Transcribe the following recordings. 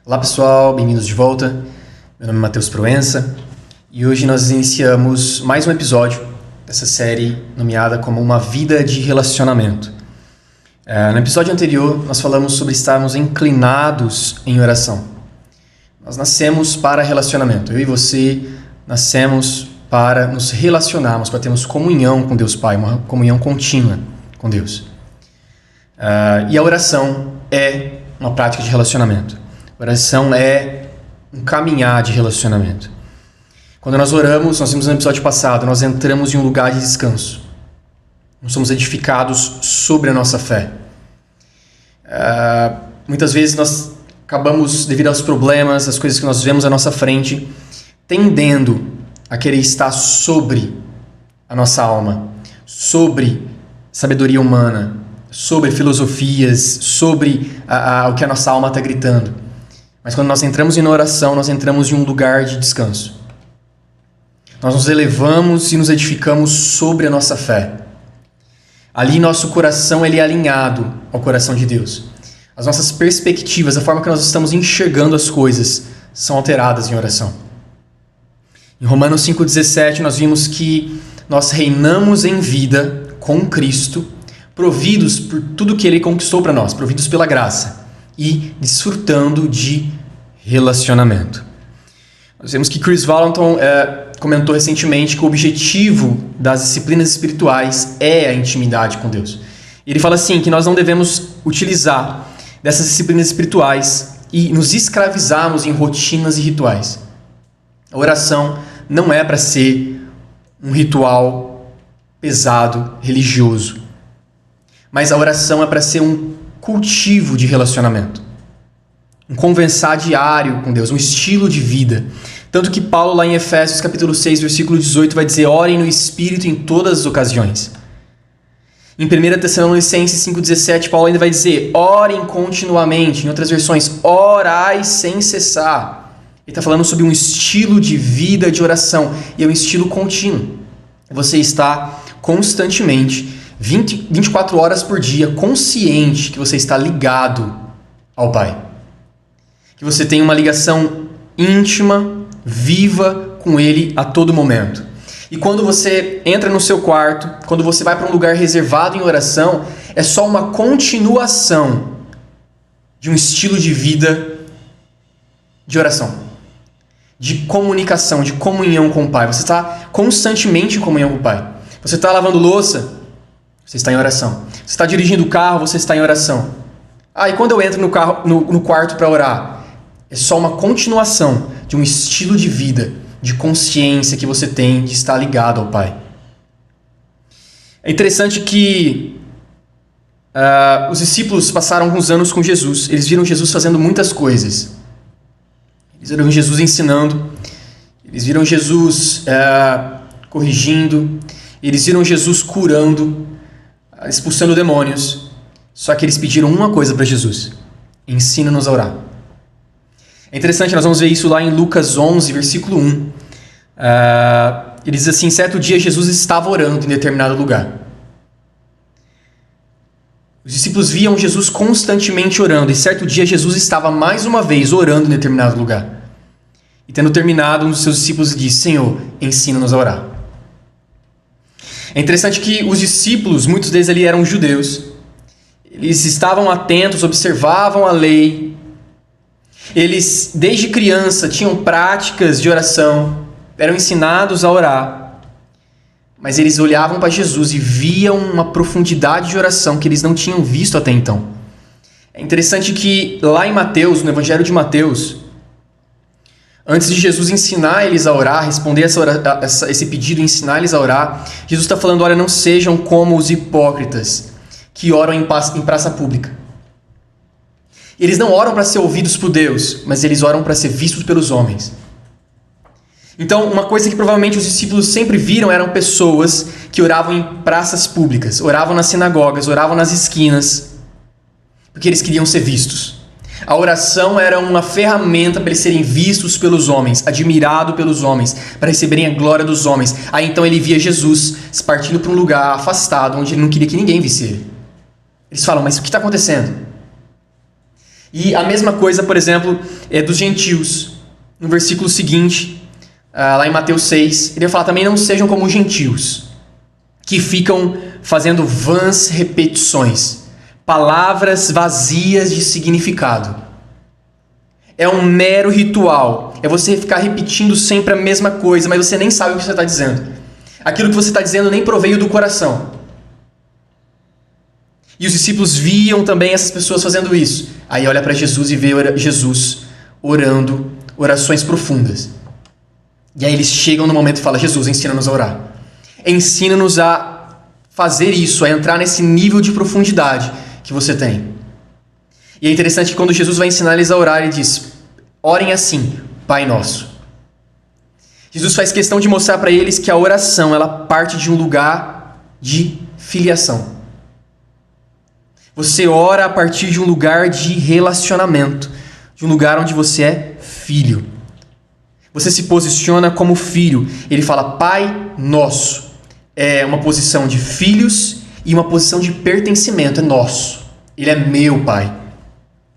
Olá pessoal, bem-vindos de volta. Meu nome é Matheus Proença e hoje nós iniciamos mais um episódio dessa série nomeada como Uma Vida de Relacionamento. No episódio anterior nós falamos sobre estarmos inclinados em oração. Nós nascemos para relacionamento. Eu e você nascemos para nos relacionarmos, para termos comunhão com Deus Pai, uma comunhão contínua com Deus. E a oração é uma prática de relacionamento. A oração é um caminhar de relacionamento. Quando nós oramos, nós vimos no episódio passado, nós entramos em um lugar de descanso. Nós somos edificados sobre a nossa fé. Muitas vezes nós acabamos, devido aos problemas, as coisas que nós vemos à nossa frente, tendendo a querer estar sobre a nossa alma, sobre sabedoria humana, sobre filosofias, sobre o que a nossa alma está gritando. Mas quando nós entramos em oração, nós entramos em um lugar de descanso. Nós nos elevamos e nos edificamos sobre a nossa fé. Ali nosso coração ele é alinhado ao coração de Deus. As nossas perspectivas, a forma que nós estamos enxergando as coisas, são alteradas em oração. Em Romanos 5,17 nós vimos que nós reinamos em vida com Cristo, providos por tudo que Ele conquistou para nós, providos pela graça e desfrutando de relacionamento. Nós vemos que Chris Valentin comentou recentemente que o objetivo das disciplinas espirituais é a intimidade com Deus. Ele fala assim, que nós não devemos utilizar dessas disciplinas espirituais e nos escravizarmos em rotinas e rituais. A oração não é para ser um ritual pesado, religioso. Mas a oração é para ser um cultivo de relacionamento. Um conversar diário com Deus, um estilo de vida. Tanto que Paulo lá em Efésios capítulo 6, versículo 18 vai dizer: orem no Espírito em todas as ocasiões. Em 1 Tessalonicenses 5,17 Paulo ainda vai dizer: orem continuamente. Em outras versões, orai sem cessar. Ele está falando sobre um estilo de vida de oração. E é um estilo contínuo. Você está constantemente 24 horas por dia, consciente que você está ligado ao Pai. Que você tem uma ligação íntima, viva com Ele a todo momento. E quando você entra no seu quarto, quando você vai para um lugar reservado em oração, é só uma continuação de um estilo de vida de oração, de comunicação, de comunhão com o Pai. Você está constantemente em comunhão com o Pai. Você está lavando louça, você está em oração. Você está dirigindo o carro, você está em oração. E quando eu entro no quarto para orar? É só uma continuação de um estilo de vida, de consciência que você tem de estar ligado ao Pai. É interessante que os discípulos passaram alguns anos com Jesus. Eles viram Jesus fazendo muitas coisas. Eles viram Jesus ensinando. Eles viram Jesus corrigindo. Eles viram Jesus curando, expulsando demônios. Só que eles pediram uma coisa para Jesus: ensina-nos a orar. É interessante, nós vamos ver isso lá em Lucas 11, versículo 1. Ele diz assim: certo dia Jesus estava orando em determinado lugar. Os discípulos viam Jesus constantemente orando, e certo dia Jesus estava mais uma vez orando em determinado lugar. E tendo terminado, um dos seus discípulos disse: Senhor, ensina-nos a orar. É interessante que os discípulos, muitos deles ali eram judeus. Eles estavam atentos, observavam a lei. Eles, desde criança, tinham práticas de oração, eram ensinados a orar. Mas eles olhavam para Jesus e viam uma profundidade de oração que eles não tinham visto até então. É interessante que lá em Mateus, no Evangelho de Mateus, antes de Jesus ensinar eles a orar, responder esse pedido, ensinar eles a orar, Jesus está falando: olha, não sejam como os hipócritas que oram em praça pública. Eles não oram para ser ouvidos por Deus, mas eles oram para ser vistos pelos homens. Então, uma coisa que provavelmente os discípulos sempre viram eram pessoas que oravam em praças públicas, oravam nas sinagogas, oravam nas esquinas, porque eles queriam ser vistos. A oração era uma ferramenta para eles serem vistos pelos homens, admirados pelos homens, para receberem a glória dos homens. Aí então ele via Jesus partindo para um lugar afastado, onde ele não queria que ninguém visse ele. Eles falam: mas o que está acontecendo? E a mesma coisa, por exemplo, é dos gentios. No versículo seguinte, lá em Mateus 6, ele vai falar também: não sejam como os gentios, que ficam fazendo vãs repetições, palavras vazias de significado. É um mero ritual. É você ficar repetindo sempre a mesma coisa, mas você nem sabe o que você está dizendo. Aquilo que você está dizendo nem proveio do coração. E os discípulos viam também essas pessoas fazendo isso. Aí olha para Jesus e vê Jesus orando orações profundas. E aí eles chegam no momento e falam: Jesus, ensina-nos a orar. Ensina-nos a fazer isso, a entrar nesse nível de profundidade que você tem. E é interessante que quando Jesus vai ensinar eles a orar, ele diz: orem assim, Pai Nosso. Jesus faz questão de mostrar para eles que a oração, ela parte de um lugar de filiação. Você ora a partir de um lugar de relacionamento, de um lugar onde você é filho. Você se posiciona como filho. Ele fala Pai Nosso. É uma posição de filhos e uma posição de pertencimento. É nosso. Ele é meu Pai.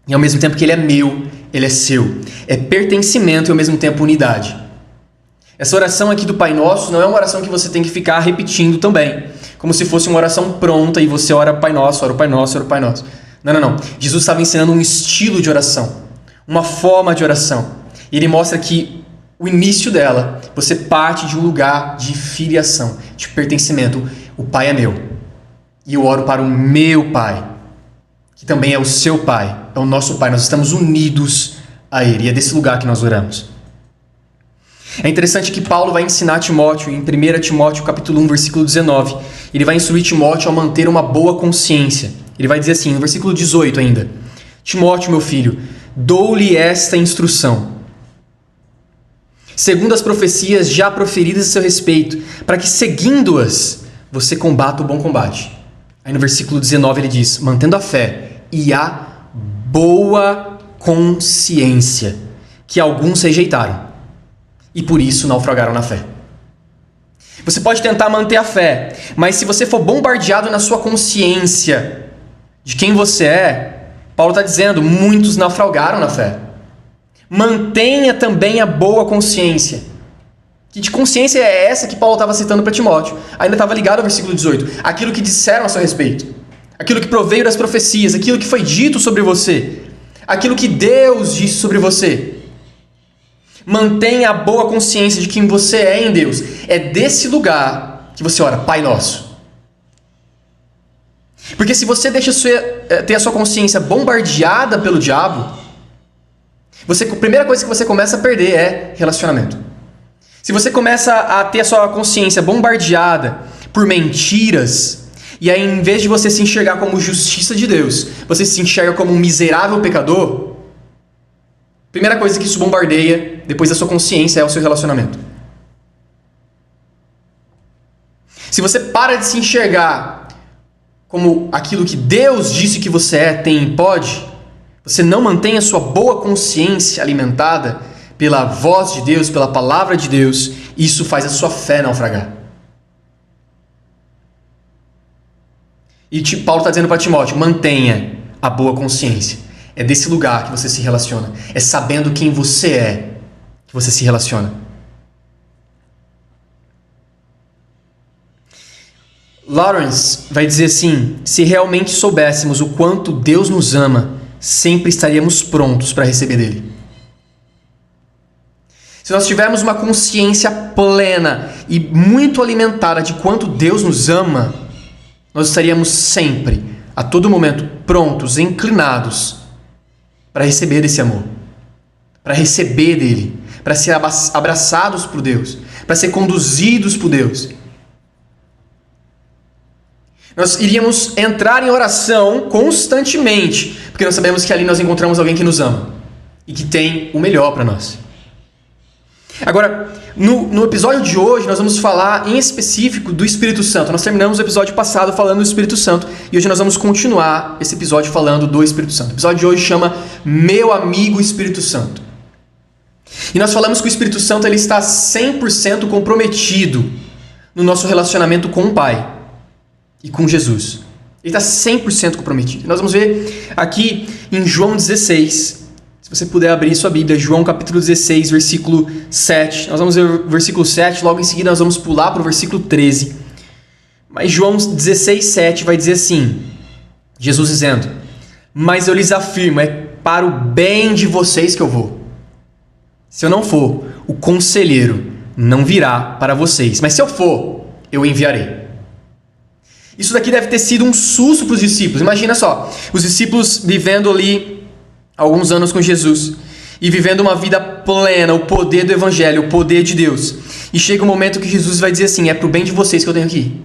E ao mesmo tempo que ele é meu, ele é seu. É pertencimento e ao mesmo tempo unidade. Essa oração aqui do Pai Nosso não é uma oração que você tem que ficar repetindo também, como se fosse uma oração pronta e você ora Pai Nosso, ora o Pai Nosso, ora o Pai Nosso. Não. Jesus estava ensinando um estilo de oração, uma forma de oração. E ele mostra que o início dela, você parte de um lugar de filiação, de pertencimento. O Pai é meu. E eu oro para o meu Pai, que também é o seu Pai, é o nosso Pai. Nós estamos unidos a Ele. E é desse lugar que nós oramos. É interessante que Paulo vai ensinar Timóteo, em 1 Timóteo capítulo 1, versículo 19. Ele vai instruir Timóteo a manter uma boa consciência. Ele vai dizer assim, no versículo 18 ainda: Timóteo, meu filho, dou-lhe esta instrução, segundo as profecias já proferidas a seu respeito, para que, seguindo-as, você combata o bom combate. Aí no versículo 19 ele diz: mantendo a fé e a boa consciência, que alguns rejeitaram e por isso naufragaram na fé. Você pode tentar manter a fé, mas se você for bombardeado na sua consciência de quem você é, Paulo está dizendo, muitos naufragaram na fé. Mantenha também a boa consciência. Que de consciência é essa que Paulo estava citando para Timóteo? Ainda estava ligado ao versículo 18. Aquilo que disseram a seu respeito. Aquilo que proveio das profecias. Aquilo que foi dito sobre você. Aquilo que Deus disse sobre você. Mantenha a boa consciência de quem você é em Deus. É desse lugar que você ora, Pai Nosso. Porque se você deixa ter a sua consciência bombardeada pelo diabo, a primeira coisa que você começa a perder é relacionamento. Se você começa a ter a sua consciência bombardeada por mentiras, e aí em vez de você se enxergar como justiça de Deus, você se enxerga como um miserável pecador, a primeira coisa que isso bombardeia depois da sua consciência é o seu relacionamento. Se você para de se enxergar como aquilo que Deus disse que você é, tem e pode, você não mantém a sua boa consciência alimentada pela voz de Deus, pela palavra de Deus, isso faz a sua fé naufragar. E Paulo está dizendo para Timóteo, mantenha a boa consciência. É desse lugar que você se relaciona. É sabendo quem você é que você se relaciona. Lawrence vai dizer assim, se realmente soubéssemos o quanto Deus nos ama, sempre estaríamos prontos para receber dele. Se nós tivermos uma consciência plena e muito alimentada de quanto Deus nos ama, nós estaríamos sempre, a todo momento, prontos, inclinados para receber desse amor, para receber dele, para ser abraçados por Deus, para ser conduzidos por Deus. Nós iríamos entrar em oração constantemente, porque nós sabemos que ali nós encontramos alguém que nos ama e que tem o melhor para nós. Agora, no episódio de hoje, nós vamos falar em específico do Espírito Santo. Nós terminamos o episódio passado falando do Espírito Santo e hoje nós vamos continuar esse episódio falando do Espírito Santo. O episódio de hoje chama Meu Amigo Espírito Santo. E nós falamos que o Espírito Santo ele está 100% comprometido no nosso relacionamento com o Pai e com Jesus. Ele está 100% comprometido. Nós vamos ver aqui em João 16, se você puder abrir sua Bíblia, João capítulo 16, versículo 7. Nós vamos ver o versículo 7, logo em seguida nós vamos pular para o versículo 13. Mas João 16, 7 vai dizer assim, Jesus dizendo, mas eu lhes afirmo, é para o bem de vocês que eu vou. Se eu não for, o conselheiro não virá para vocês. Mas se eu for, eu enviarei. Isso daqui deve ter sido um susto para os discípulos. Imagina só, os discípulos vivendo ali alguns anos com Jesus e vivendo uma vida plena, o poder do Evangelho, o poder de Deus. E chega um momento que Jesus vai dizer assim, é para o bem de vocês que eu tenho que ir.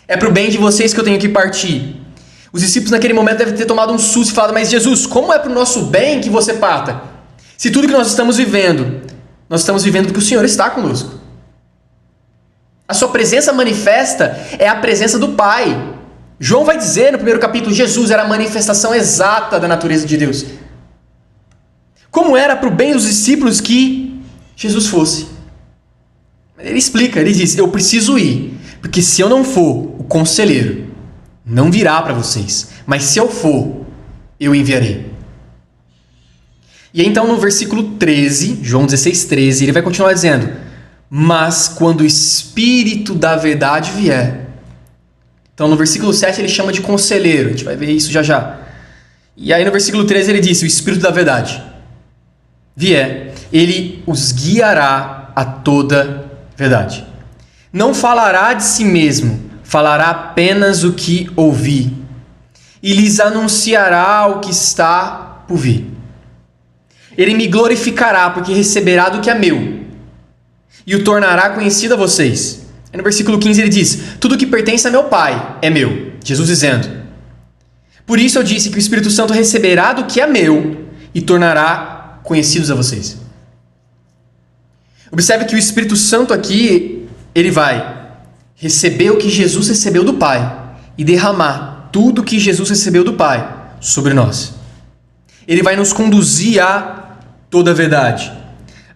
É para o bem de vocês que eu tenho que partir. Os discípulos naquele momento devem ter tomado um susto e falado, mas Jesus, como é para o nosso bem que você parta? Se tudo que nós estamos vivendo porque o Senhor está conosco. A sua presença manifesta é a presença do Pai. João vai dizer no primeiro capítulo, Jesus era a manifestação exata da natureza de Deus. Como era para o bem dos discípulos que Jesus fosse? Ele explica, ele diz, eu preciso ir, porque se eu não for, o conselheiro não virá para vocês, mas se eu for, eu enviarei. E aí, então no versículo 13, João 16, 13, ele vai continuar dizendo, mas quando o Espírito da verdade vier. Então no versículo 7 ele chama de conselheiro, a gente vai ver isso já já. E aí no versículo 13 ele diz, o Espírito da verdade vier, ele os guiará a toda verdade. Não falará de si mesmo, falará apenas o que ouvir, e lhes anunciará o que está por vir. Ele me glorificará, porque receberá do que é meu, e o tornará conhecido a vocês. Aí no versículo 15 ele diz, tudo que pertence a meu Pai é meu. Jesus dizendo, por isso eu disse que o Espírito Santo receberá do que é meu, e tornará conhecidos a vocês. Observe que o Espírito Santo aqui, ele vai receber o que Jesus recebeu do Pai, e derramar tudo que Jesus recebeu do Pai sobre nós. Ele vai nos conduzir a toda a verdade.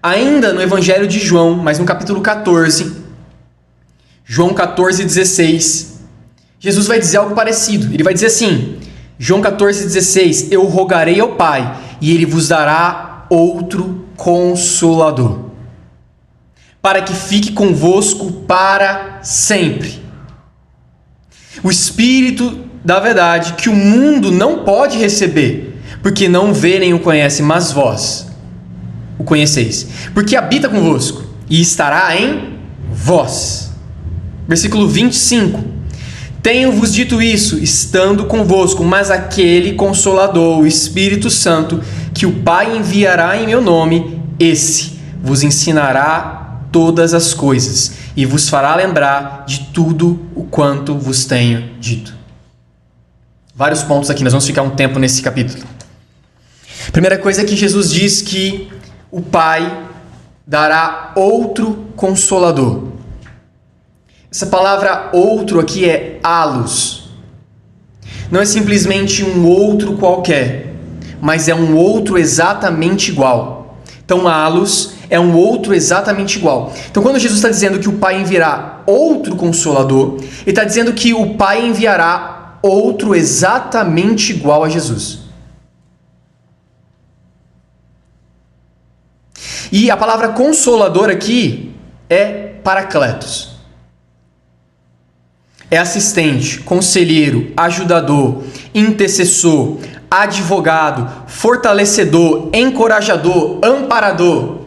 Ainda no Evangelho de João, mas no capítulo 14, João 14, 16, Jesus vai dizer algo parecido. Ele vai dizer assim, João 14, 16, eu rogarei ao Pai, e Ele vos dará outro Consolador, para que fique convosco para sempre. O Espírito da verdade que o mundo não pode receber, porque não vê nem o conhece, mas vós o conheceis, porque habita convosco e estará em vós. Versículo 25. Tenho-vos dito isso, estando convosco, mas aquele Consolador, o Espírito Santo, que o Pai enviará em meu nome, esse vos ensinará todas as coisas e vos fará lembrar de tudo o quanto vos tenho dito. Vários pontos aqui, nós vamos ficar um tempo nesse capítulo. Primeira coisa é que Jesus diz que o Pai dará outro Consolador. Essa palavra outro aqui é allos. Não é simplesmente um outro qualquer, mas é um outro exatamente igual. Então, allos é um outro exatamente igual. Então, quando Jesus está dizendo que o Pai enviará outro Consolador, Ele está dizendo que o Pai enviará outro exatamente igual a Jesus. E a palavra Consolador aqui é Paracletos. É assistente, conselheiro, ajudador, intercessor, advogado, fortalecedor, encorajador, amparador.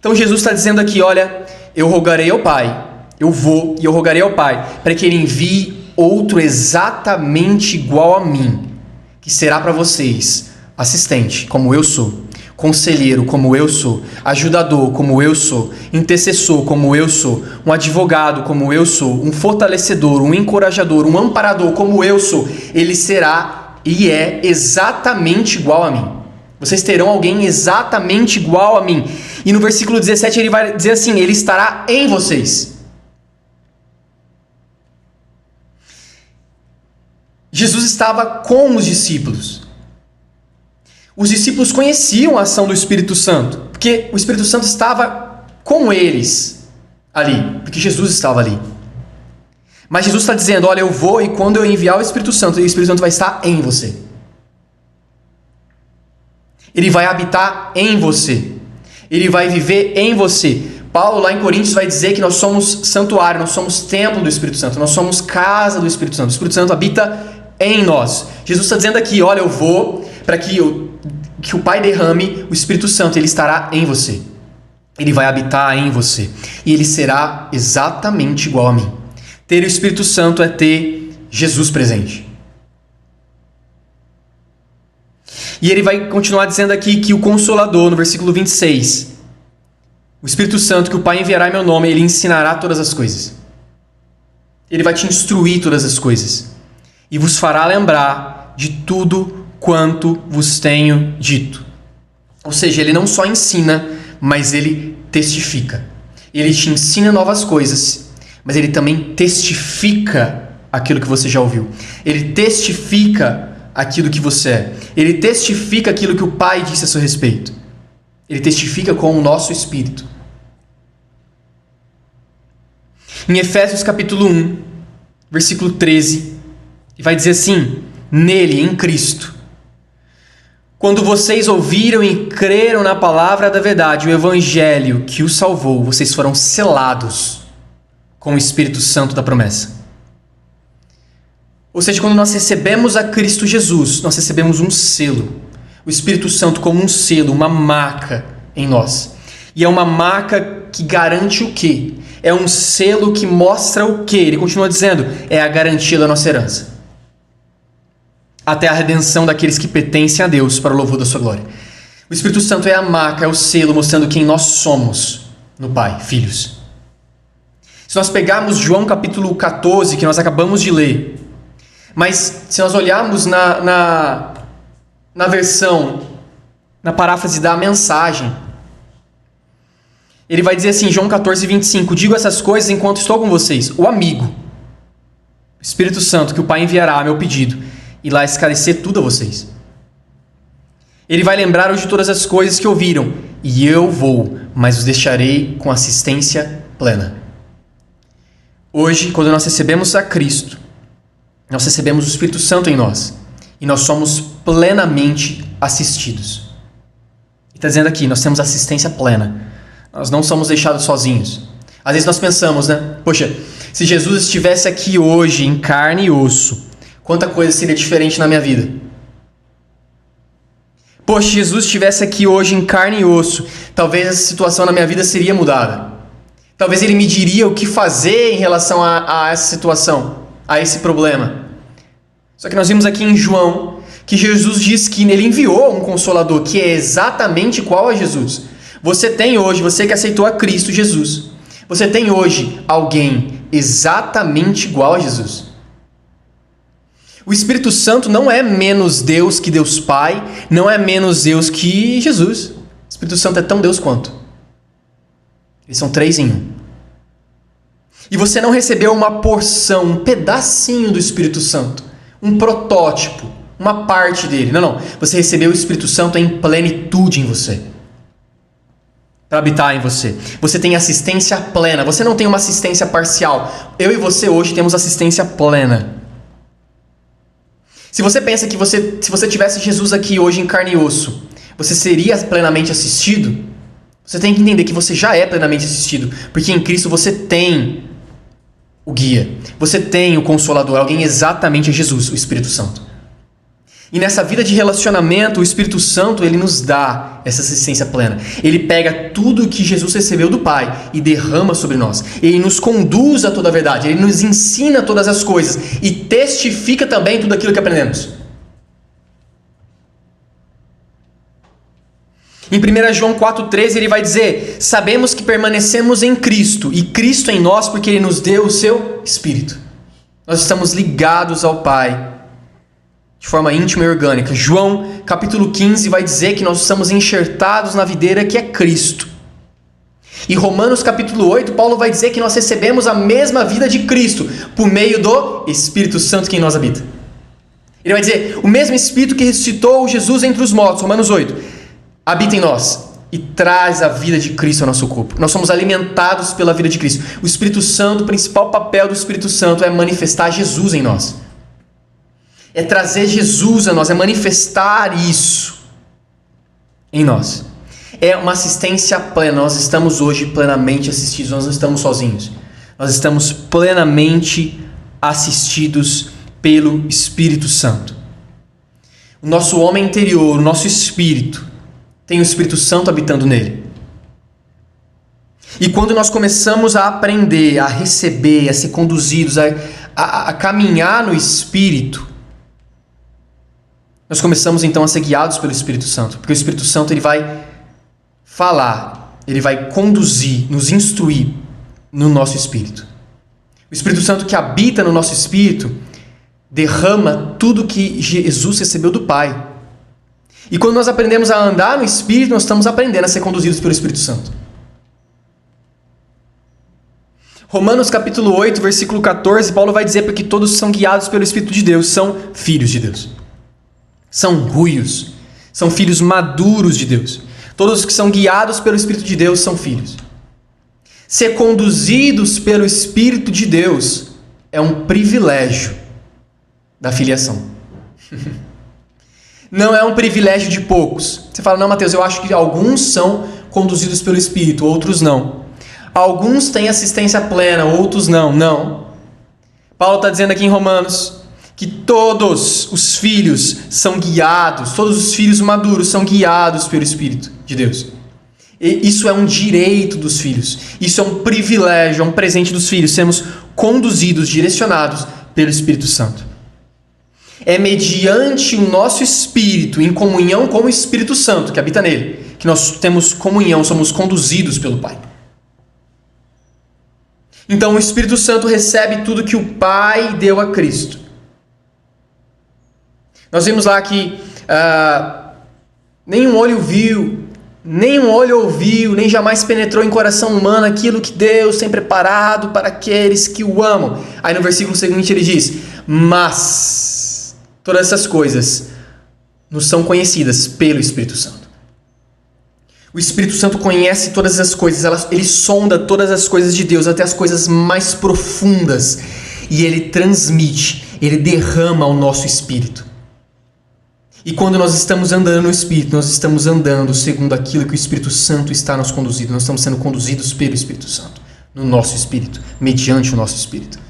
Então Jesus está dizendo aqui, olha, eu rogarei ao Pai, eu vou e eu rogarei ao Pai, para que Ele envie outro exatamente igual a mim, que será para vocês assistente, como eu sou, conselheiro, como eu sou, ajudador, como eu sou, intercessor, como eu sou, um advogado, como eu sou, um fortalecedor, um encorajador, um amparador, como eu sou. Ele será e é exatamente igual a mim. Vocês terão alguém exatamente igual a mim. E no versículo 17 ele vai dizer assim, ele estará em vocês. Jesus estava com os discípulos. Os discípulos conheciam a ação do Espírito Santo, porque o Espírito Santo estava com eles ali, porque Jesus estava ali. Mas Jesus está dizendo, olha, eu vou e quando eu enviar o Espírito Santo vai estar em você. Ele vai habitar em você. Ele vai viver em você. Paulo lá em Coríntios vai dizer que nós somos santuário, nós somos templo do Espírito Santo, nós somos casa do Espírito Santo. O Espírito Santo habita em nós. Jesus está dizendo aqui, olha, eu vou para que o Pai derrame o Espírito Santo, ele estará em você. Ele vai habitar em você. E ele será exatamente igual a mim. Ter o Espírito Santo é ter Jesus presente. E ele vai continuar dizendo aqui que o Consolador, no versículo 26, o Espírito Santo que o Pai enviará em meu nome, ele ensinará todas as coisas. Ele vai te instruir todas as coisas. E vos fará lembrar de tudo quanto vos tenho dito. Ou seja, ele não só ensina, mas ele testifica. Ele te ensina novas coisas, mas ele também testifica aquilo que você já ouviu. Ele testifica aquilo que você é. Ele testifica aquilo que o Pai disse a seu respeito. Ele testifica com o nosso espírito. Em Efésios capítulo 1, versículo 13, vai dizer assim, nele, em Cristo, quando vocês ouviram e creram na palavra da verdade, o evangelho que os salvou, vocês foram selados com o Espírito Santo da promessa. Ou seja, quando nós recebemos a Cristo Jesus, nós recebemos um selo. O Espírito Santo como um selo, uma marca em nós. E é uma marca que garante o quê? É um selo que mostra o quê? Ele continua dizendo, é a garantia da nossa herança. Até a redenção daqueles que pertencem a Deus para o louvor da sua glória. O Espírito Santo é a marca, é o selo mostrando quem nós somos no Pai, filhos. Se nós pegarmos João capítulo 14, que nós acabamos de ler, mas se nós olharmos na versão, na paráfrase da mensagem, ele vai dizer assim, João 14, 25, digo essas coisas enquanto estou com vocês, o amigo, o Espírito Santo que o Pai enviará a meu pedido, e lá esclarecer tudo a vocês. Ele vai lembrar de todas as coisas que ouviram, e eu vou, mas os deixarei com assistência plena. Hoje, quando nós recebemos a Cristo, nós recebemos o Espírito Santo em nós, e nós somos plenamente assistidos. Ele está dizendo aqui, nós temos assistência plena. Nós não somos deixados sozinhos. Às vezes nós pensamos, né? Poxa, se Jesus estivesse aqui hoje, em carne e osso, quanta coisa seria diferente na minha vida. Poxa, se Jesus estivesse aqui hoje em carne e osso, talvez essa situação na minha vida seria mudada. Talvez ele me diria o que fazer em relação a essa situação, a esse problema. Só que nós vimos aqui em João que Jesus diz que ele enviou um Consolador que é exatamente igual a Jesus. Você tem hoje, você que aceitou a Cristo Jesus, você tem hoje alguém exatamente igual a Jesus. O Espírito Santo não é menos Deus que Deus Pai, não é menos Deus que Jesus. O Espírito Santo é tão Deus quanto. Eles são 3 em 1. E você não recebeu uma porção, um pedacinho do Espírito Santo, um protótipo, uma parte dele. Não. Você recebeu o Espírito Santo em plenitude em você. Para habitar em você. Você tem assistência plena. Você não tem uma assistência parcial. Eu e você hoje temos assistência plena. Se você pensa que se você tivesse Jesus aqui hoje em carne e osso, você seria plenamente assistido, você tem que entender que você já é plenamente assistido. Porque em Cristo você tem o guia. Você tem o Consolador. Alguém exatamente é Jesus, o Espírito Santo. E nessa vida de relacionamento, o Espírito Santo, ele nos dá essa assistência plena. Ele pega tudo que Jesus recebeu do Pai e derrama sobre nós. Ele nos conduz a toda a verdade. Ele nos ensina todas as coisas e testifica também tudo aquilo que aprendemos. Em 1 João 4,13 ele vai dizer, sabemos que permanecemos em Cristo e Cristo em nós porque Ele nos deu o seu Espírito. Nós estamos ligados ao Pai de forma íntima e orgânica. João capítulo 15 vai dizer que nós estamos enxertados na videira que é Cristo. E Romanos capítulo 8, Paulo vai dizer que nós recebemos a mesma vida de Cristo por meio do Espírito Santo que em nós habita. Ele vai dizer, o mesmo Espírito que ressuscitou Jesus entre os mortos, Romanos 8, habita em nós. e traz a vida de Cristo ao nosso corpo. Nós somos alimentados pela vida de Cristo. O Espírito Santo, o principal papel do Espírito Santo é manifestar Jesus em nós. É trazer Jesus a nós, é manifestar isso em nós. É uma assistência plena. Nós estamos hoje plenamente assistidos, nós não estamos sozinhos. Nós estamos plenamente assistidos pelo Espírito Santo. O nosso homem interior, o nosso espírito, tem o Espírito Santo habitando nele. E quando nós começamos a aprender, a receber, a ser conduzidos, a caminhar no Espírito, nós começamos então a ser guiados pelo Espírito Santo. Porque o Espírito Santo ele vai falar, ele vai conduzir, nos instruir no nosso espírito. O Espírito Santo que habita no nosso espírito derrama tudo que Jesus recebeu do Pai. E quando nós aprendemos a andar no Espírito, nós estamos aprendendo a ser conduzidos pelo Espírito Santo. Romanos capítulo 8, versículo 14, Paulo vai dizer porque todos são guiados pelo Espírito de Deus, são filhos de Deus. São ruios, são filhos maduros de Deus. Todos os que são guiados pelo Espírito de Deus são filhos. Ser conduzidos pelo Espírito de Deus é um privilégio da filiação. Não é um privilégio de poucos. Você fala, não, Mateus, eu acho que alguns são conduzidos pelo Espírito, outros não. Alguns têm assistência plena, outros não. Não. Paulo está dizendo aqui em Romanos que todos os filhos são guiados, todos os filhos maduros são guiados pelo Espírito de Deus. E isso é um direito dos filhos. Isso é um privilégio, é um presente dos filhos, sermos conduzidos, direcionados pelo Espírito Santo. É mediante o nosso espírito, em comunhão com o Espírito Santo que habita nele, que nós temos comunhão, somos conduzidos pelo Pai. Então o Espírito Santo recebe tudo que o Pai deu a Cristo. Nós vimos lá que nenhum olho viu, nenhum olho ouviu, nem jamais penetrou em coração humano aquilo que Deus tem preparado para aqueles que o amam. Aí no versículo seguinte ele diz, mas todas essas coisas nos são conhecidas pelo Espírito Santo. O Espírito Santo conhece todas as coisas, ele sonda todas as coisas de Deus, até as coisas mais profundas, e ele transmite, ele derrama ao nosso espírito. E quando nós estamos andando no Espírito, nós estamos andando segundo aquilo que o Espírito Santo está nos conduzindo. Nós estamos sendo conduzidos pelo Espírito Santo, no nosso espírito, mediante o nosso espírito.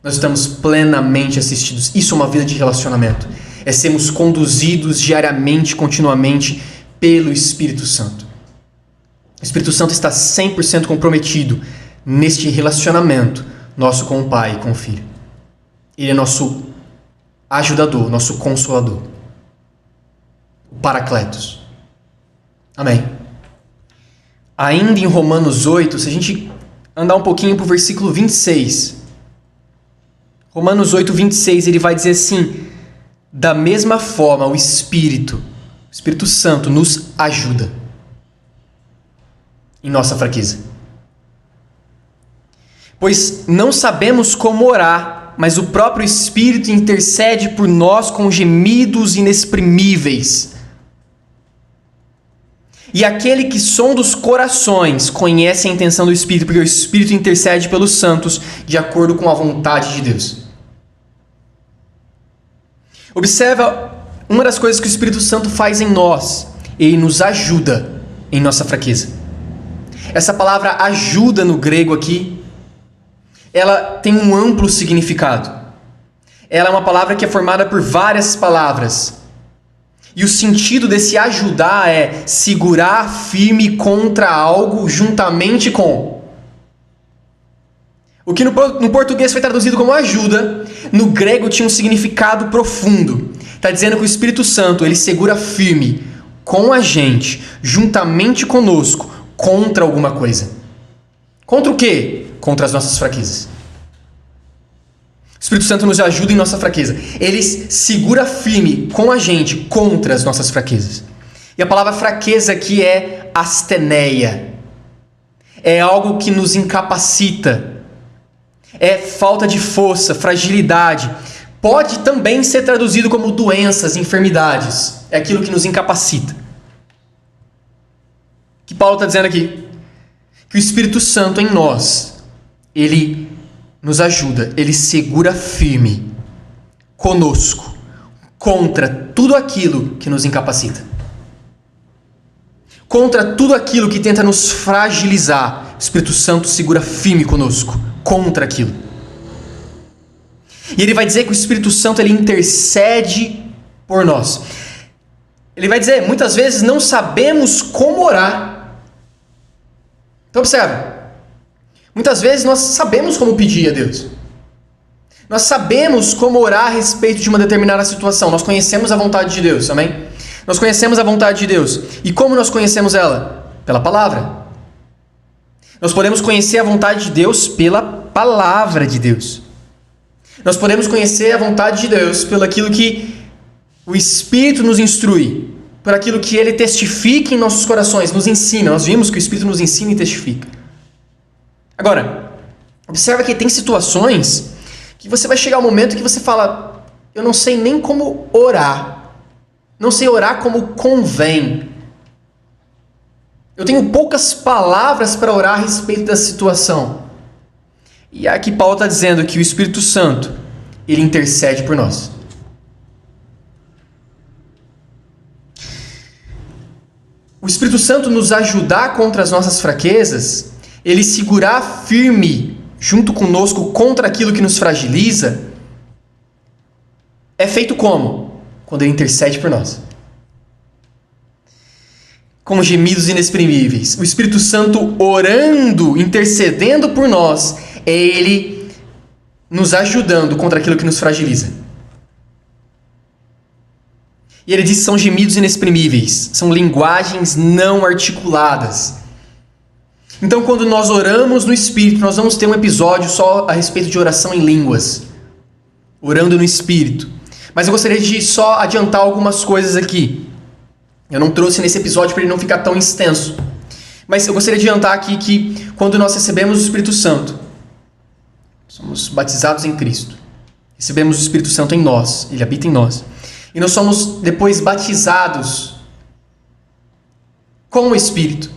Nós estamos plenamente assistidos. Isso é uma vida de relacionamento. É sermos conduzidos diariamente, continuamente, pelo Espírito Santo. O Espírito Santo está 100% comprometido neste relacionamento nosso com o Pai e com o Filho. Ele é nosso ajudador, nosso consolador. O Paracletos. Amém. Ainda em Romanos 8, se a gente andar um pouquinho para o versículo 26. Romanos 8, 26, ele vai dizer assim, da mesma forma o Espírito Santo nos ajuda em nossa fraqueza. Pois não sabemos como orar, mas o próprio Espírito intercede por nós com gemidos inexprimíveis. E aquele que sonda os corações conhece a intenção do Espírito, porque o Espírito intercede pelos santos de acordo com a vontade de Deus. Observa uma das coisas que o Espírito Santo faz em nós. Ele nos ajuda em nossa fraqueza. Essa palavra ajuda no grego aqui, ela tem um amplo significado. Ela é uma palavra que é formada por várias palavras. E o sentido desse ajudar é segurar firme contra algo juntamente com. O que no português foi traduzido como ajuda, no grego tinha um significado profundo. Está dizendo que o Espírito Santo, ele segura firme com a gente, juntamente conosco, contra alguma coisa. Contra o quê? Contra as nossas fraquezas. O Espírito Santo nos ajuda em nossa fraqueza. Ele segura firme com a gente contra as nossas fraquezas. E a palavra fraqueza aqui é asteneia. É algo que nos incapacita. É falta de força, fragilidade. Pode também ser traduzido como doenças, enfermidades. É aquilo que nos incapacita. que Paulo está dizendo aqui? Que o Espírito Santo em nós, ele nos ajuda, ele segura firme conosco contra tudo aquilo que nos incapacita. Contra tudo aquilo que tenta nos fragilizar, o Espírito Santo segura firme conosco contra aquilo. E ele vai dizer que o Espírito Santo ele intercede por nós. Ele vai dizer, muitas vezes não sabemos como orar. Então observe, muitas vezes nós sabemos como pedir a Deus. Nós sabemos como orar a respeito de uma determinada situação. Nós conhecemos a vontade de Deus, amém? Nós conhecemos a vontade de Deus. E como nós conhecemos ela? Pela palavra. Nós podemos conhecer a vontade de Deus pela palavra de Deus. Nós podemos conhecer a vontade de Deus pelo aquilo que o Espírito nos instrui, por aquilo que Ele testifica em nossos corações, nos ensina. Nós vimos que o Espírito nos ensina e testifica. Agora, observa que tem situações que você vai chegar um momento que você fala, eu não sei nem como orar. Não sei orar como convém. Eu tenho poucas palavras para orar a respeito da situação. E aqui Paulo está dizendo que o Espírito Santo, ele intercede por nós. O Espírito Santo nos ajudar contra as nossas fraquezas, ele segurar firme junto conosco contra aquilo que nos fragiliza, é feito como? Quando ele intercede por nós. Com gemidos inexprimíveis. O Espírito Santo orando, intercedendo por nós, é ele nos ajudando contra aquilo que nos fragiliza. E ele diz que são gemidos inexprimíveis, são linguagens não articuladas. Então, quando nós oramos no Espírito, nós vamos ter um episódio só a respeito de oração em línguas. Orando no Espírito. Mas eu gostaria de só adiantar algumas coisas aqui. Eu não trouxe nesse episódio para ele não ficar tão extenso. Mas eu gostaria de adiantar aqui que quando nós recebemos o Espírito Santo, somos batizados em Cristo. Recebemos o Espírito Santo em nós, ele habita em nós. E nós somos depois batizados com o Espírito.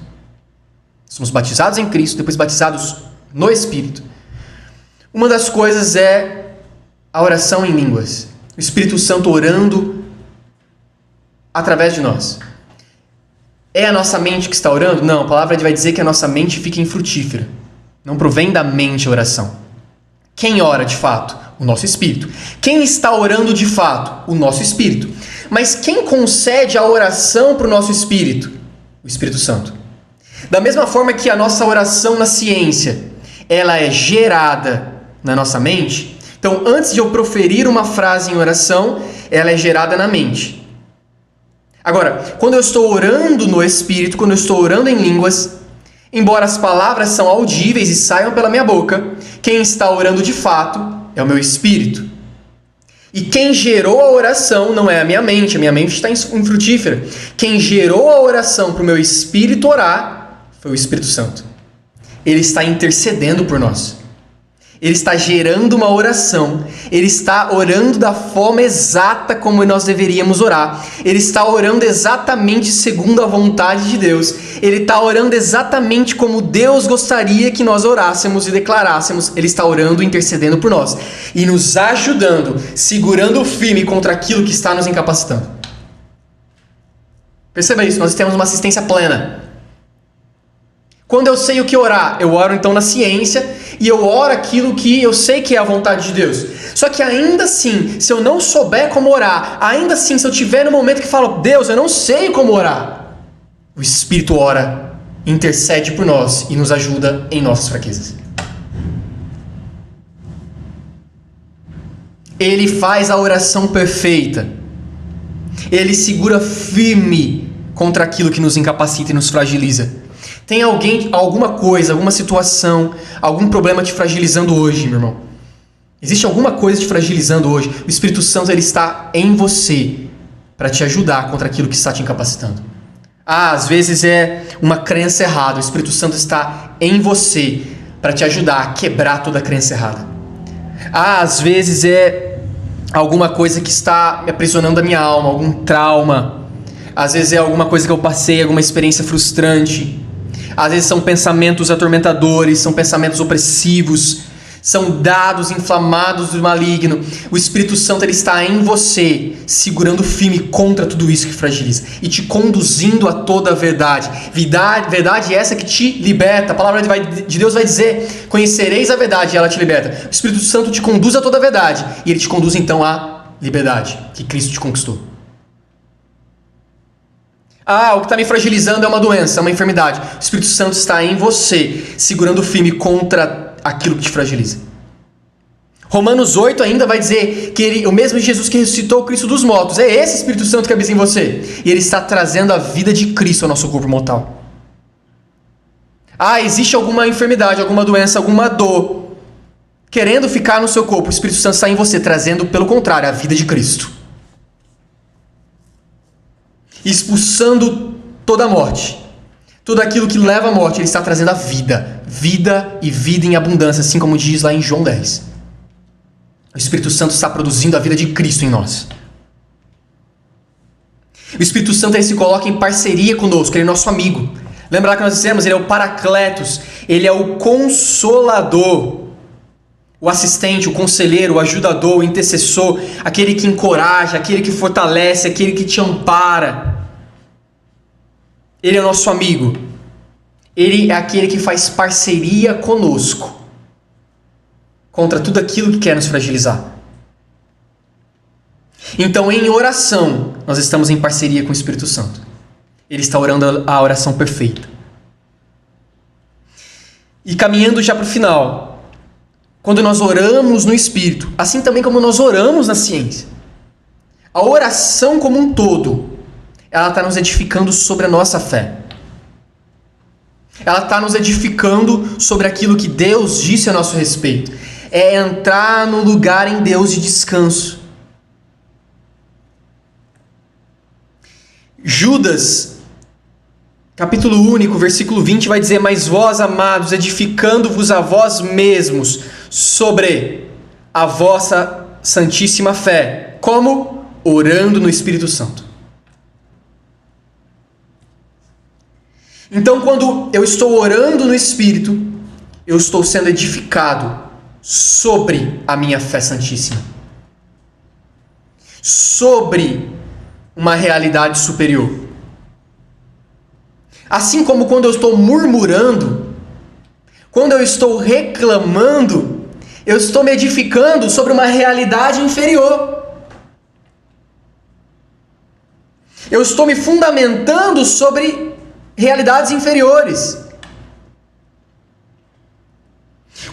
Somos batizados em Cristo, depois batizados no Espírito. Uma das coisas é a oração em línguas. O Espírito Santo orando através de nós. É a nossa mente que está orando? Não, a palavra vai dizer que a nossa mente fica infrutífera. Não provém da mente a oração. Quem ora de fato? O nosso Espírito. Quem está orando de fato? O nosso Espírito. Mas quem concede a oração para o nosso Espírito? O Espírito Santo. Da mesma forma que a nossa oração na ciência, ela é gerada na nossa mente. Então, antes de eu proferir uma frase em oração, ela é gerada na mente. Agora, quando eu estou orando no Espírito, quando eu estou orando em línguas, embora as palavras são audíveis e saiam pela minha boca, quem está orando de fato é o meu Espírito. E quem gerou a oração não é a minha mente está infrutífera. Quem gerou a oração para o meu Espírito orar foi o Espírito Santo. Ele está intercedendo por nós. Ele está gerando uma oração. Ele está orando da forma exata como nós deveríamos orar. Ele está orando exatamente segundo a vontade de Deus. Ele está orando exatamente como Deus gostaria que nós orássemos e declarássemos. Ele está orando e intercedendo por nós. E nos ajudando, segurando firme contra aquilo que está nos incapacitando. Perceba isso, nós temos uma assistência plena. Quando eu sei o que orar, eu oro então na ciência e eu oro aquilo que eu sei que é a vontade de Deus. Só que ainda assim, se eu não souber como orar, ainda assim, se eu tiver no momento que falo, Deus, eu não sei como orar, o Espírito ora, intercede por nós e nos ajuda em nossas fraquezas. Ele faz a oração perfeita. Ele segura firme contra aquilo que nos incapacita e nos fragiliza. Tem alguém, alguma coisa, alguma situação, algum problema te fragilizando hoje, meu irmão? Existe alguma coisa te fragilizando hoje? O Espírito Santo ele está em você para te ajudar contra aquilo que está te incapacitando. Às vezes é uma crença errada. O Espírito Santo está em você para te ajudar a quebrar toda a crença errada. Às vezes é alguma coisa que está me aprisionando a minha alma, algum trauma. às vezes é alguma coisa que eu passei, alguma experiência frustrante. Às vezes são pensamentos atormentadores, são pensamentos opressivos, são dados inflamados do maligno. O Espírito Santo ele está em você, segurando firme contra tudo isso que fragiliza e te conduzindo a toda a verdade. Verdade essa que te liberta. A palavra de Deus vai dizer: conhecereis a verdade e ela te liberta. O Espírito Santo te conduz a toda a verdade e ele te conduz então à liberdade que Cristo te conquistou. O que está me fragilizando é uma doença, é uma enfermidade. O Espírito Santo está em você, segurando firme contra aquilo que te fragiliza. Romanos 8 ainda vai dizer que o mesmo Jesus que ressuscitou o Cristo dos mortos, é esse Espírito Santo que habita em você. E ele está trazendo a vida de Cristo ao nosso corpo mortal. Existe alguma enfermidade, alguma doença, alguma dor querendo ficar no seu corpo. O Espírito Santo está em você, trazendo, pelo contrário, a vida de Cristo. Expulsando toda a morte. Tudo aquilo que leva à morte, ele está trazendo a vida. Vida e vida em abundância, assim como diz lá em João 10. O Espírito Santo está produzindo a vida de Cristo em nós. O Espírito Santo ele se coloca em parceria conosco, ele é nosso amigo. Lembra que nós dissemos, ele é o Paracletos, ele é o Consolador, o assistente, o conselheiro, o ajudador, o intercessor, aquele que encoraja, aquele que fortalece, aquele que te ampara. Ele é o nosso amigo. Ele é aquele que faz parceria conosco contra tudo aquilo que quer nos fragilizar. Então, em oração, nós estamos em parceria com o Espírito Santo. Ele está orando a oração perfeita. E caminhando já para o final, quando nós oramos no Espírito, assim também como nós oramos na ciência, a oração como um todo, ela está nos edificando sobre a nossa fé. Ela está nos edificando sobre aquilo que Deus disse a nosso respeito. É entrar no lugar em Deus de descanso. Judas, capítulo único, versículo 20, vai dizer: mas vós, amados, edificando-vos a vós mesmos sobre a vossa santíssima fé. Como? Orando no Espírito Santo. Então, quando eu estou orando no Espírito, eu estou sendo edificado sobre a minha fé santíssima. Sobre uma realidade superior. Assim como quando eu estou murmurando, quando eu estou reclamando, eu estou me edificando sobre uma realidade inferior. Eu estou me fundamentando sobre realidades inferiores.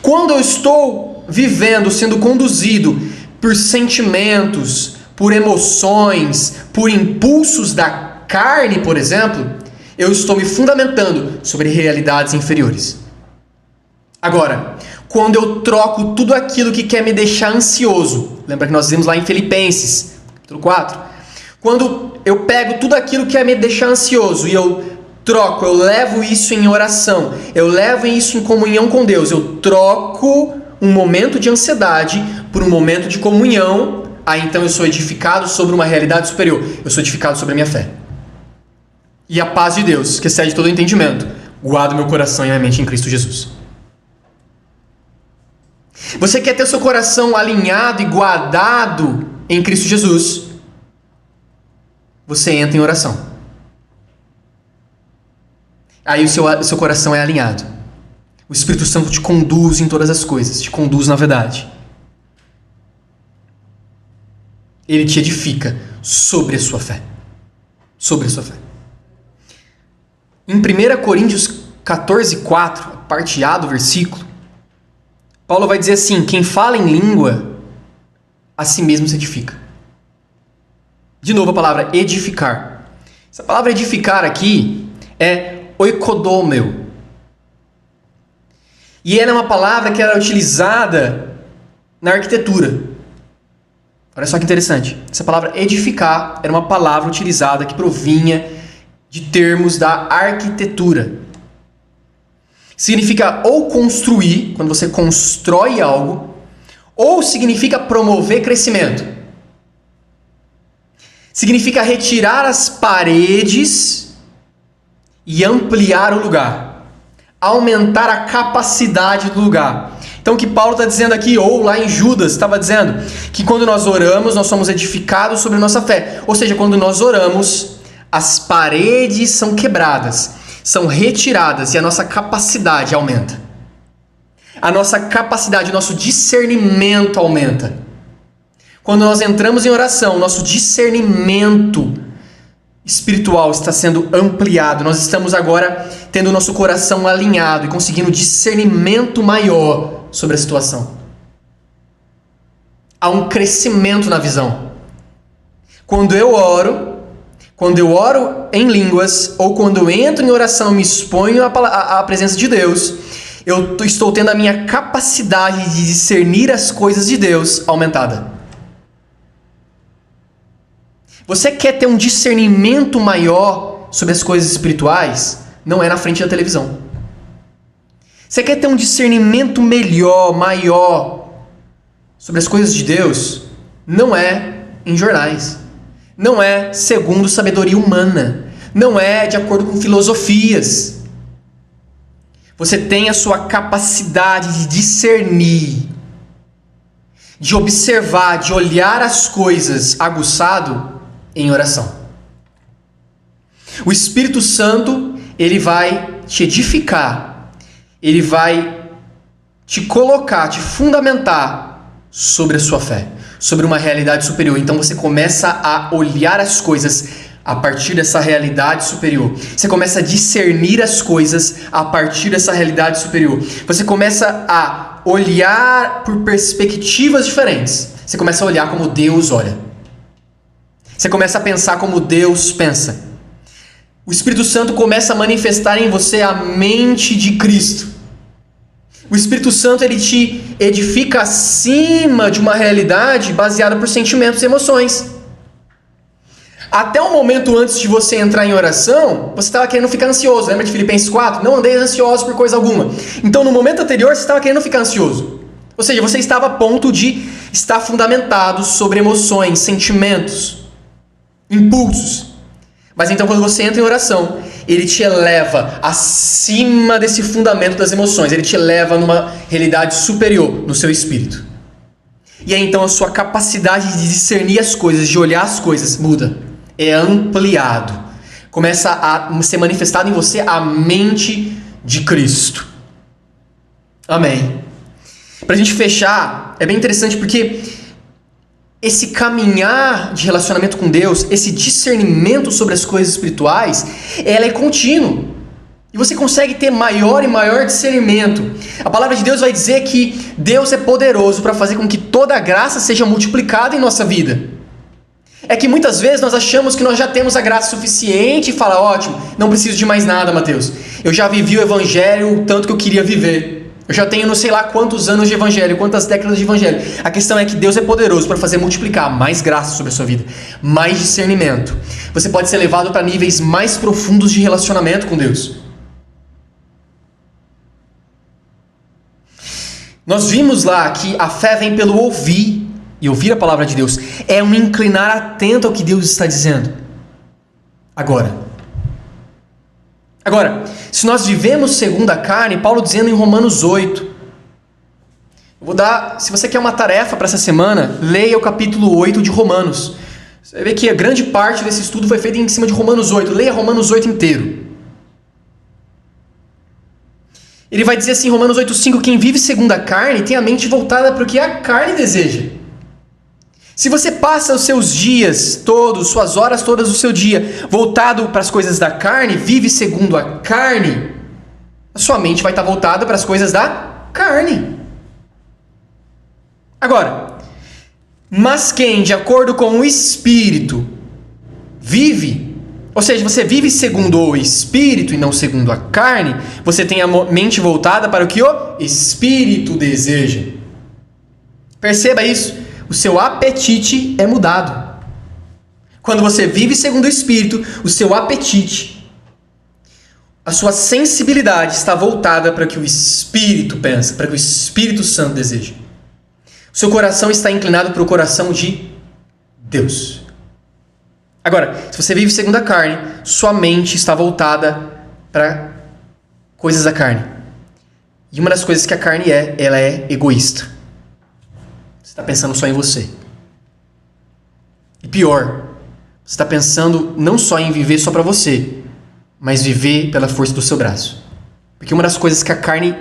Quando eu estou vivendo, sendo conduzido por sentimentos, por emoções, por impulsos da carne, por exemplo, eu estou me fundamentando sobre realidades inferiores. Agora, quando eu troco tudo aquilo que quer me deixar ansioso, lembra que nós vimos lá em Filipenses, capítulo 4? Quando eu pego tudo aquilo que quer me deixar ansioso e eu troco, eu levo isso em oração, eu levo isso em comunhão com Deus, eu troco um momento de ansiedade por um momento de comunhão, aí então eu sou edificado sobre uma realidade superior, eu sou edificado sobre a minha fé. E a paz de Deus, que excede todo entendimento, guarda meu coração e minha mente em Cristo Jesus. Você quer ter seu coração alinhado e guardado em Cristo Jesus? Você entra em oração. Aí o seu coração é alinhado. O Espírito Santo te conduz em todas as coisas, te conduz na verdade. Ele te edifica sobre a sua fé. Sobre a sua fé. Em 1 Coríntios 14:4, a parte A do versículo, Paulo vai dizer assim: quem fala em língua, a si mesmo se edifica. De novo a palavra edificar. Essa palavra edificar aqui é oikodomeu. E ela é uma palavra que era utilizada na arquitetura. Olha só que interessante. Essa palavra edificar era uma palavra utilizada que provinha de termos da arquitetura. Significa ou construir, quando você constrói algo, ou significa promover crescimento. Significa retirar as paredes e ampliar o lugar. Aumentar a capacidade do lugar. Então o que Paulo está dizendo aqui, ou lá em Judas estava dizendo, que quando nós oramos, nós somos edificados sobre a nossa fé. Ou seja, quando nós oramos, as paredes são quebradas, são retiradas e a nossa capacidade aumenta. A nossa capacidade, o nosso discernimento aumenta. Quando nós entramos em oração, o nosso discernimento espiritual está sendo ampliado. Nós estamos agora tendo o nosso coração alinhado e conseguindo discernimento maior sobre a situação. Há um crescimento na visão. Quando eu oro em línguas, ou quando eu entro em oração, me exponho à presença de Deus, eu estou tendo a minha capacidade de discernir as coisas de Deus aumentada. Você quer ter um discernimento maior sobre as coisas espirituais? Não é na frente da televisão. Você quer ter um discernimento melhor, maior sobre as coisas de Deus? Não é em jornais. Não é segundo sabedoria humana. Não é de acordo com filosofias. Você tem a sua capacidade de discernir, de observar, de olhar as coisas aguçado em oração. O Espírito Santo, ele vai te edificar, ele vai te colocar, te fundamentar sobre a sua fé, sobre uma realidade superior. Então você começa a olhar as coisas a partir dessa realidade superior. Você começa a discernir as coisas a partir dessa realidade superior. Você começa a olhar por perspectivas diferentes. Você começa a olhar como Deus olha. Você começa a pensar como Deus pensa. O Espírito Santo começa a manifestar em você a mente de Cristo. O Espírito Santo, ele te edifica acima de uma realidade baseada por sentimentos e emoções. Até um momento antes de você entrar em oração, você estava querendo ficar ansioso. Lembra de Filipenses 4? Não andeis ansiosos por coisa alguma. Então, no momento anterior, você estava querendo ficar ansioso. Ou seja, você estava a ponto de estar fundamentado sobre emoções, sentimentos, impulsos. Mas então, quando você entra em oração, ele te eleva acima desse fundamento das emoções. Ele te eleva numa realidade superior no seu espírito. E aí então a sua capacidade de discernir as coisas, de olhar as coisas, muda. É ampliado. Começa a ser manifestado em você a mente de Cristo. Amém. Pra gente fechar, é bem interessante porque esse caminhar de relacionamento com Deus, esse discernimento sobre as coisas espirituais, ela é contínuo. E você consegue ter maior e maior discernimento. A palavra de Deus vai dizer que Deus é poderoso para fazer com que toda a graça seja multiplicada em nossa vida. É que muitas vezes nós achamos que nós já temos a graça suficiente e fala, ótimo, não preciso de mais nada, Mateus. Eu já vivi o evangelho o tanto que eu queria viver. Eu já tenho não sei lá quantos anos de evangelho, quantas décadas de evangelho. A questão é que Deus é poderoso para fazer multiplicar mais graça sobre a sua vida, mais discernimento. Você pode ser levado para níveis mais profundos de relacionamento com Deus. Nós vimos lá que a fé vem pelo ouvir, e ouvir a palavra de Deus é um inclinar atento ao que Deus está dizendo. Agora, se nós vivemos segundo a carne, Paulo dizendo em Romanos 8, eu vou dar, se você quer uma tarefa para essa semana, leia o capítulo 8 de Romanos. Você vai ver que a grande parte desse estudo foi feita em cima de Romanos 8. Leia Romanos 8 inteiro. Ele vai dizer assim, Romanos 8,5, quem vive segundo a carne tem a mente voltada para o que a carne deseja. Se você passa os seus dias todos, suas horas todas do seu dia, voltado para as coisas da carne, vive segundo a carne, a sua mente vai estar voltada para as coisas da carne. Agora, mas quem, de acordo com o Espírito, vive, ou seja, você vive segundo o Espírito e não segundo a carne, você tem a mente voltada para o que o Espírito deseja. Perceba isso. O seu apetite é mudado. Quando você vive segundo o Espírito, o seu apetite, a sua sensibilidade está voltada para o que o Espírito pensa, para o que o Espírito Santo deseja. O seu coração está inclinado para o coração de Deus. Agora, se você vive segundo a carne, sua mente está voltada para coisas da carne. E uma das coisas que a carne ela é egoísta. Você está pensando só em você. E pior, você está pensando não só em viver só para você, mas viver pela força do seu braço. Porque uma das coisas que a carne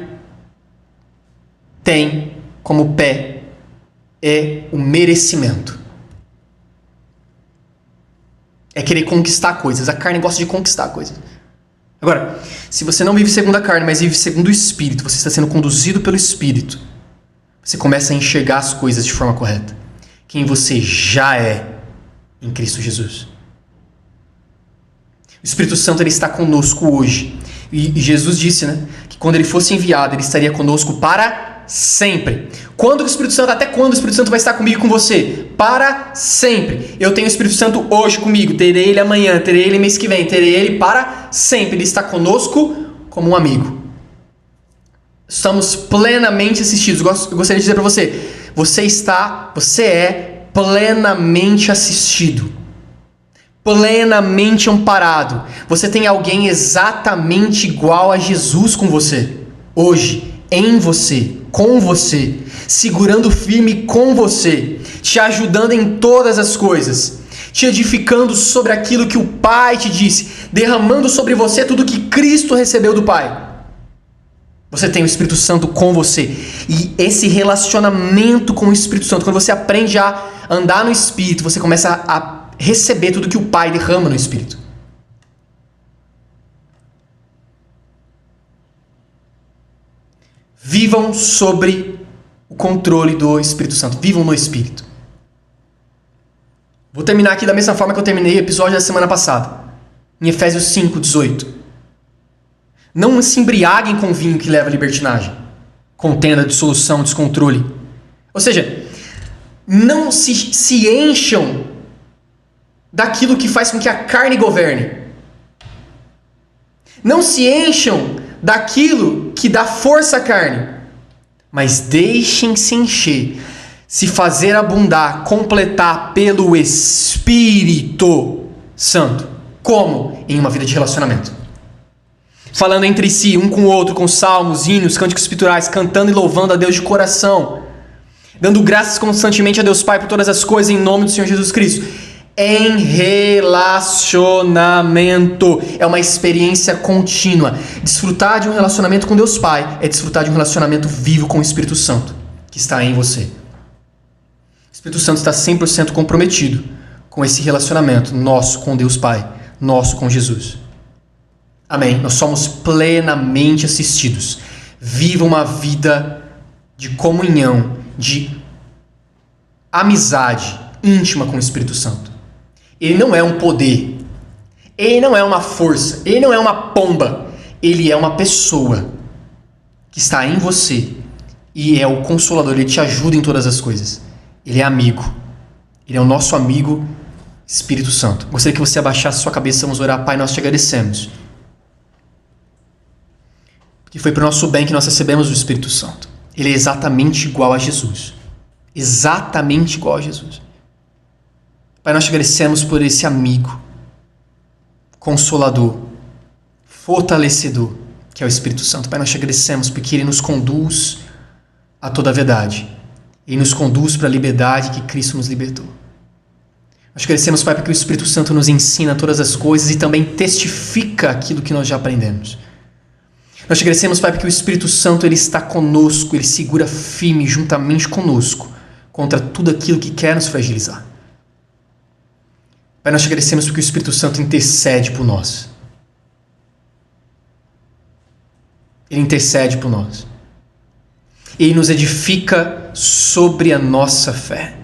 tem como pé é o merecimento. É querer conquistar coisas. A carne gosta de conquistar coisas. Agora, se você não vive segundo a carne, mas vive segundo o Espírito, você está sendo conduzido pelo Espírito, você começa a enxergar as coisas de forma correta. Quem você já é em Cristo Jesus. O Espírito Santo ele está conosco hoje. E Jesus disse, que quando ele fosse enviado, ele estaria conosco para sempre. Até quando o Espírito Santo vai estar comigo e com você? Para sempre. Eu tenho o Espírito Santo hoje comigo, terei ele amanhã, terei ele mês que vem, terei ele para sempre. Ele está conosco como um amigo. Estamos plenamente assistidos. Eu gostaria de dizer para você, você é plenamente assistido, plenamente amparado. Você tem alguém exatamente igual a Jesus com você, hoje, em você, com você, segurando firme com você, te ajudando em todas as coisas, te edificando sobre aquilo que o Pai te disse, derramando sobre você tudo que Cristo recebeu do Pai. Você tem o Espírito Santo com você. E esse relacionamento com o Espírito Santo, quando você aprende a andar no Espírito, você começa a receber tudo que o Pai derrama no Espírito. Vivam sobre o controle do Espírito Santo. Vivam no Espírito. Vou terminar aqui da mesma forma que eu terminei o episódio da semana passada. Em Efésios 5:18. Não se embriaguem com vinho que leva à libertinagem, contenda, dissolução, descontrole. Ou seja, não se encham daquilo que faz com que a carne governe. Não se encham daquilo que dá força à carne. Mas deixem-se encher, se fazer abundar, completar pelo Espírito Santo. Como? Em uma vida de relacionamento. Falando entre si, um com o outro, com salmos, hinos, cânticos espirituais, cantando e louvando a Deus de coração, dando graças constantemente a Deus Pai por todas as coisas em nome do Senhor Jesus Cristo. Em relacionamento. É uma experiência contínua. Desfrutar de um relacionamento com Deus Pai é desfrutar de um relacionamento vivo com o Espírito Santo, que está em você. O Espírito Santo está 100% comprometido com esse relacionamento nosso com Deus Pai, nosso com Jesus. Amém. Nós somos plenamente assistidos. Viva uma vida de comunhão, de amizade íntima com o Espírito Santo. Ele não é um poder. Ele não é uma força. Ele não é uma pomba. Ele é uma pessoa que está em você e é o Consolador. Ele te ajuda em todas as coisas. Ele é amigo. Ele é o nosso amigo Espírito Santo. Gostaria que você abaixasse sua cabeça. Vamos orar. Pai, nós te agradecemos. Porque foi para o nosso bem que nós recebemos o Espírito Santo. Ele é exatamente igual a Jesus. Exatamente igual a Jesus. Pai, nós te agradecemos por esse amigo, consolador, fortalecedor, que é o Espírito Santo. Pai, nós te agradecemos porque ele nos conduz a toda a verdade. Ele nos conduz para a liberdade que Cristo nos libertou. Nós te agradecemos, Pai, porque o Espírito Santo nos ensina todas as coisas e também testifica aquilo que nós já aprendemos. Nós te agradecemos, Pai, porque o Espírito Santo ele está conosco, ele segura firme juntamente conosco contra tudo aquilo que quer nos fragilizar. Pai, nós te agradecemos porque o Espírito Santo intercede por nós. Ele intercede por nós. Ele nos edifica sobre a nossa fé.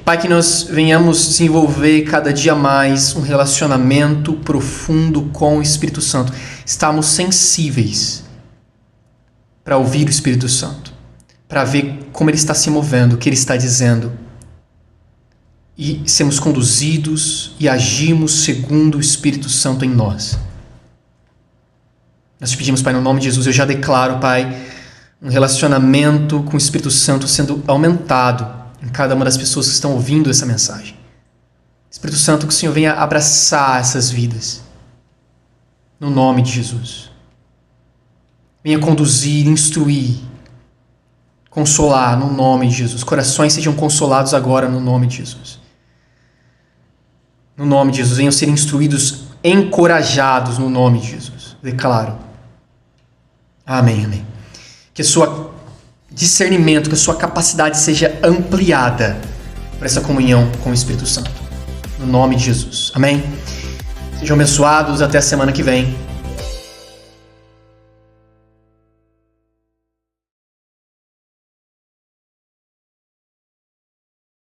Pai, que nós venhamos desenvolver cada dia mais um relacionamento profundo com o Espírito Santo. Estamos sensíveis para ouvir o Espírito Santo, para ver como ele está se movendo, o que ele está dizendo. E sermos conduzidos e agimos segundo o Espírito Santo em nós. Nós te pedimos, Pai, no nome de Jesus, eu já declaro, Pai, um relacionamento com o Espírito Santo sendo aumentado em cada uma das pessoas que estão ouvindo essa mensagem. Espírito Santo, que o Senhor venha abraçar essas vidas. No nome de Jesus. Venha conduzir, instruir, consolar no nome de Jesus. Corações sejam consolados agora no nome de Jesus. No nome de Jesus. Venham ser instruídos, encorajados no nome de Jesus. Declaro. Amém, amém. Que a sua discernimento, que a sua capacidade seja ampliada para essa comunhão com o Espírito Santo. No nome de Jesus. Amém? Sejam abençoados. Até a semana que vem.